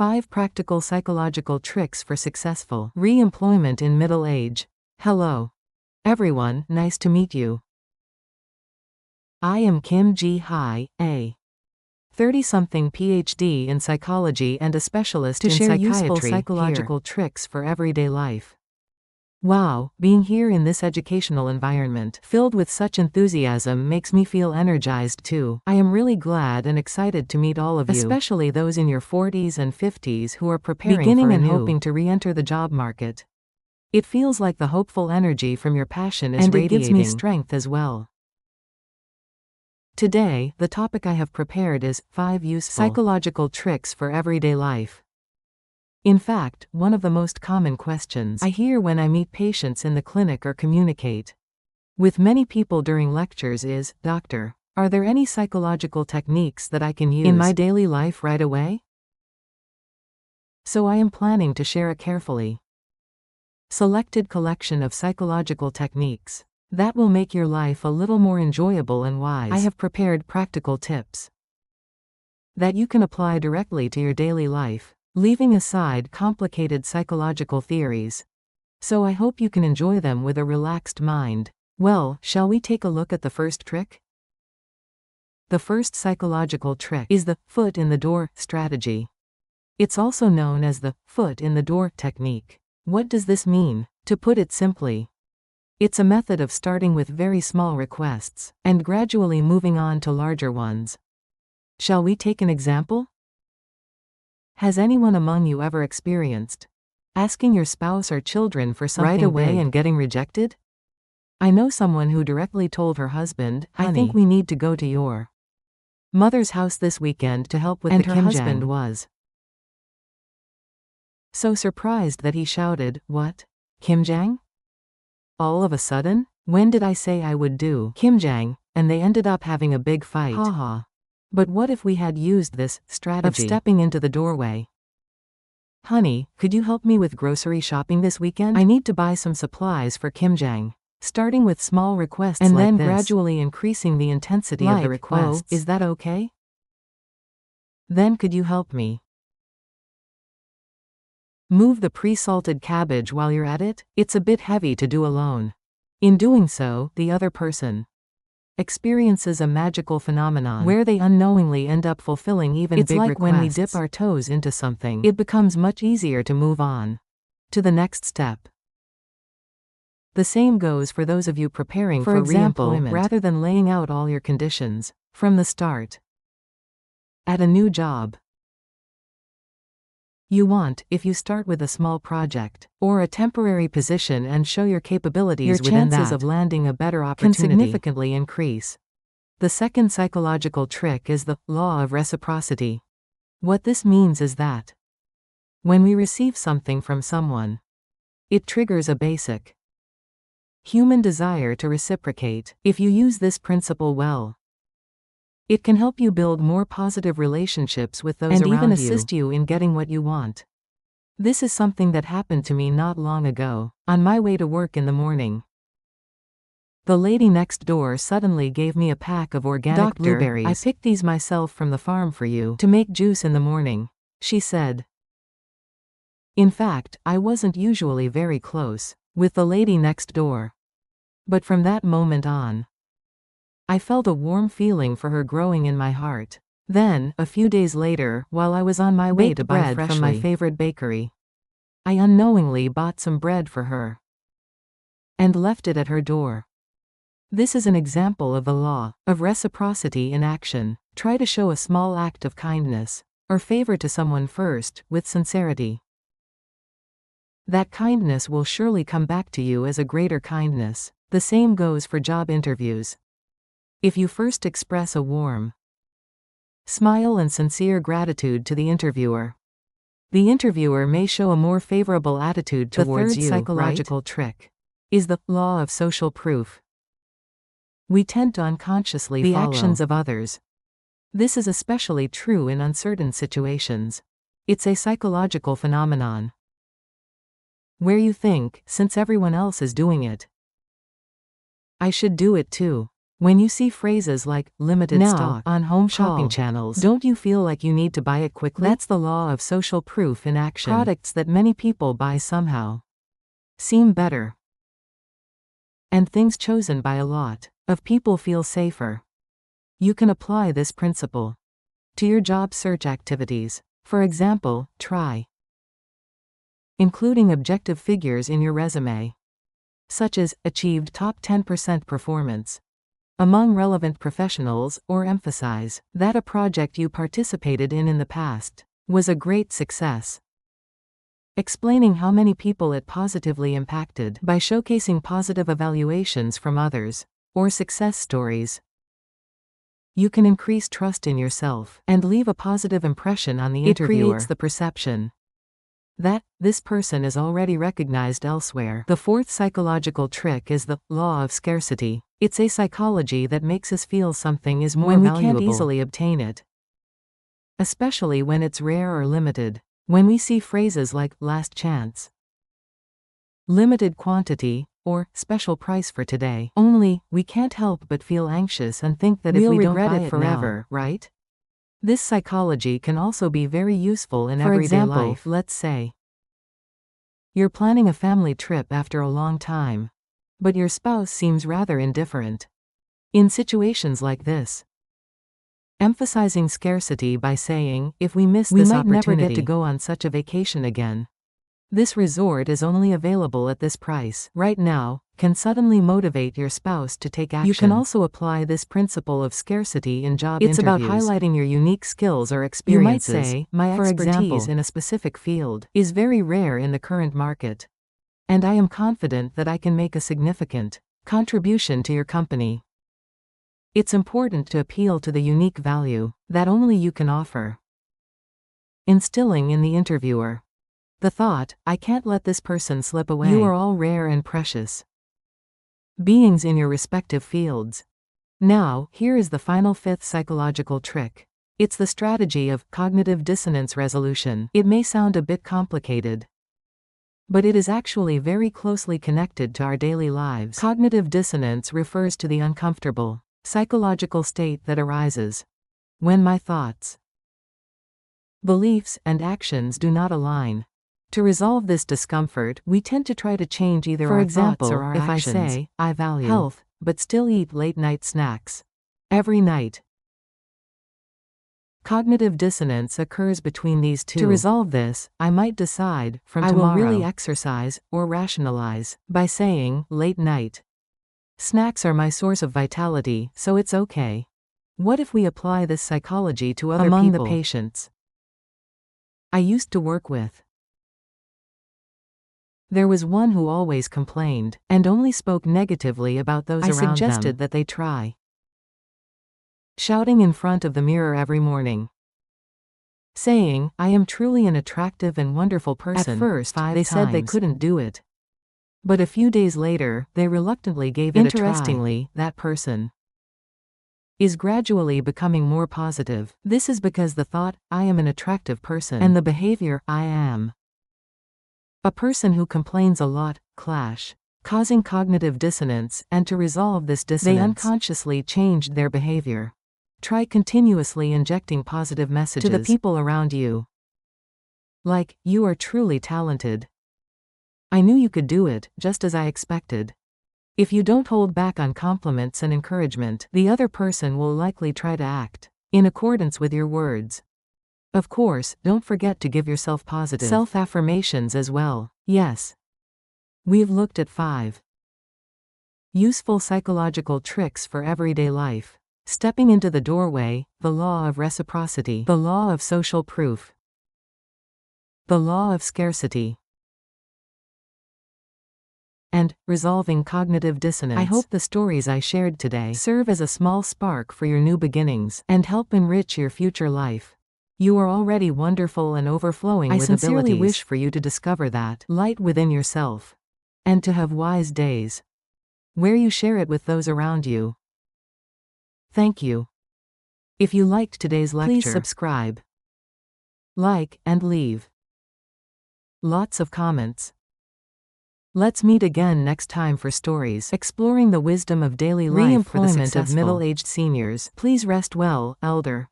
5 Practical Psychological Tricks for Successful Re-employment in Middle Age. Hello, everyone, nice to meet you. I am Jihe, a 30-something PhD in psychology and a specialist in share psychiatry. useful Psychological tricks for everyday life. Wow, being here in this educational environment, filled with such enthusiasm, makes me feel energized too. I am really glad and excited to meet all of you, especially those in your 40s and 50s who are beginning and hoping to re-enter the job market. It feels like the hopeful energy from your passion is radiating. And it gives me strength as well. Today, the topic I have prepared is 5 useful psychological tricks for everyday life. In fact, one of the most common questions I hear when I meet patients in the clinic or communicate with many people during lectures is, "Doctor, are there any psychological techniques that I can use in my daily life right away?" So I am planning to share a carefully selected collection of psychological techniques that will make your life a little more enjoyable and wise. I have prepared practical tips that you can apply directly to your daily life, leaving aside complicated psychological theories. So I hope you can enjoy them with a relaxed mind. Well, shall we take a look at the first trick? The first psychological trick is the foot in the door strategy. It's also known as the foot in the door technique. What does this mean? To put it simply, it's a method of starting with very small requests and gradually moving on to larger ones. Shall we take an example? Has anyone among you ever experienced asking your spouse or children for something right away and getting rejected? I know someone who directly told her husband, "Honey, I think we need to go to your mother's house this weekend to help with the kimjang." And her husband was so surprised that he shouted, "What? Kimjang? All of a sudden? When did I say I would do kimjang?" And they ended up having a big fight. Haha. But what if we had used this strategy of stepping into the doorway? "Honey, could you help me with grocery shopping this weekend? I need to buy some supplies for kimjang." Starting with small requests and then gradually increasing the intensity of the requests. "Oh, is that okay? Then could you help me move the pre-salted cabbage while you're at it? It's a bit heavy to do alone." In doing so, the other person experiences a magical phenomenon where they unknowingly end up fulfilling even big requests. It's like when we dip our toes into something, it becomes much easier to move on to the next step. The same goes for those of you preparing for re-employment. Rather than laying out all your conditions from the start at a new job, you want, if you start with a small project or a temporary position and show your capabilities, your chances of landing a better opportunity can significantly increase. The second psychological trick is the law of reciprocity. What this means is that when we receive something from someone, it triggers a basic human desire to reciprocate. If you use this principle well, it can help you build more positive relationships with those around you and even assist you in getting what you want. This is something that happened to me not long ago, on my way to work in the morning. The lady next door suddenly gave me a pack of organic blueberries. "I picked these myself from the farm for you to make juice in the morning," she said. In fact, I wasn't usually very close with the lady next door. But from that moment on, I felt a warm feeling for her growing in my heart. Then, a few days later, while I was on my way to buy bread from my favorite bakery, I unknowingly bought some bread for her and left it at her door. This is an example of the law of reciprocity in action. Try to show a small act of kindness or favor to someone first, with sincerity. That kindness will surely come back to you as a greater kindness. The same goes for job interviews. If you first express a warm smile and sincere gratitude to the interviewer may show a more favorable attitude towards you. The third psychological trick is the law of social proof. We tend to unconsciously follow the actions of others. This is especially true in uncertain situations. It's a psychological phenomenon where you think, since everyone else is doing it, I should do it too. When you see phrases like limited stock on home shopping channels, don't you feel like you need to buy it quickly? That's the law of social proof in action. Products that many people buy somehow seem better, and things chosen by a lot of people feel safer. You can apply this principle to your job search activities. For example, try including objective figures in your resume, such as achieved top 10% performance among relevant professionals, or emphasize that a project you participated in the past was a great success. Explaining how many people it positively impacted by showcasing positive evaluations from others, or success stories. You can increase trust in yourself and leave a positive impression on the interviewer. It creates the perception that this person is already recognized elsewhere. The fourth psychological trick is the law of scarcity. It's a psychology that makes us feel something is more valuable when we can't easily obtain it, especially when it's rare or limited. When we see phrases like last chance, limited quantity, or special price for today only, we can't help but feel anxious and think that we'll if we don't regret it forever, right? This psychology can also be very useful in everyday life. Let's say you're planning a family trip after a long time, but your spouse seems rather indifferent. In situations like this, emphasizing scarcity by saying, if we miss this opportunity, we might never get to go on such a vacation again. This resort is only available at this price right now, can suddenly motivate your spouse to take action. You can also apply this principle of scarcity in job interviews. It's about highlighting your unique skills or experiences. You might say, my expertise in a specific field is very rare in the current market, and I am confident that I can make a significant contribution to your company. It's important to appeal to the unique value that only you can offer, instilling in the interviewer the thought, I can't let this person slip away. You are all rare and precious beings in your respective fields. Now, here is the final fifth psychological trick. It's the strategy of cognitive dissonance resolution. It may sound a bit complicated, but it is actually very closely connected to our daily lives. Cognitive dissonance refers to the uncomfortable psychological state that arises when my thoughts, beliefs, and actions do not align. To resolve this discomfort, we tend to try to change either our thoughts or our actions. For example, if I say, I value health, but still eat late-night snacks every night, cognitive dissonance occurs between these two. To resolve this, I might decide, from tomorrow, I will really exercise, or rationalize, by saying, late night snacks are my source of vitality, so it's okay. What if we apply this psychology to other people? Among the patients I used to work with, there was one who always complained, and only spoke negatively about those around them. I suggested that they try shouting in front of the mirror every morning, saying, I am truly an attractive and wonderful person. At first, they said they couldn't do it, but a few days later, they reluctantly gave it a try. Interestingly, that person is gradually becoming more positive. This is because the thought, I am an attractive person, and the behavior, I am a person who complains a lot, clash, causing cognitive dissonance, and to resolve this dissonance, they unconsciously changed their behavior. Try continuously injecting positive messages to the people around you, like, you are truly talented. I knew you could do it, just as I expected. If you don't hold back on compliments and encouragement, the other person will likely try to act in accordance with your words. Of course, don't forget to give yourself positive self-affirmations as well. Yes. We've looked at 5 useful psychological tricks for everyday life. Stepping into the doorway, the law of reciprocity, the law of social proof, the law of scarcity, and resolving cognitive dissonance. I hope the stories I shared today serve as a small spark for your new beginnings and help enrich your future life. You are already wonderful and overflowing with abilities. I sincerely wish for you to discover that light within yourself, and to have wise days where you share it with those around you. Thank you. If you liked today's lecture, please subscribe, like, and leave lots of comments. Let's meet again next time for stories exploring the wisdom of daily life for the successful. Reemployment of middle-aged seniors. Please rest well, elder.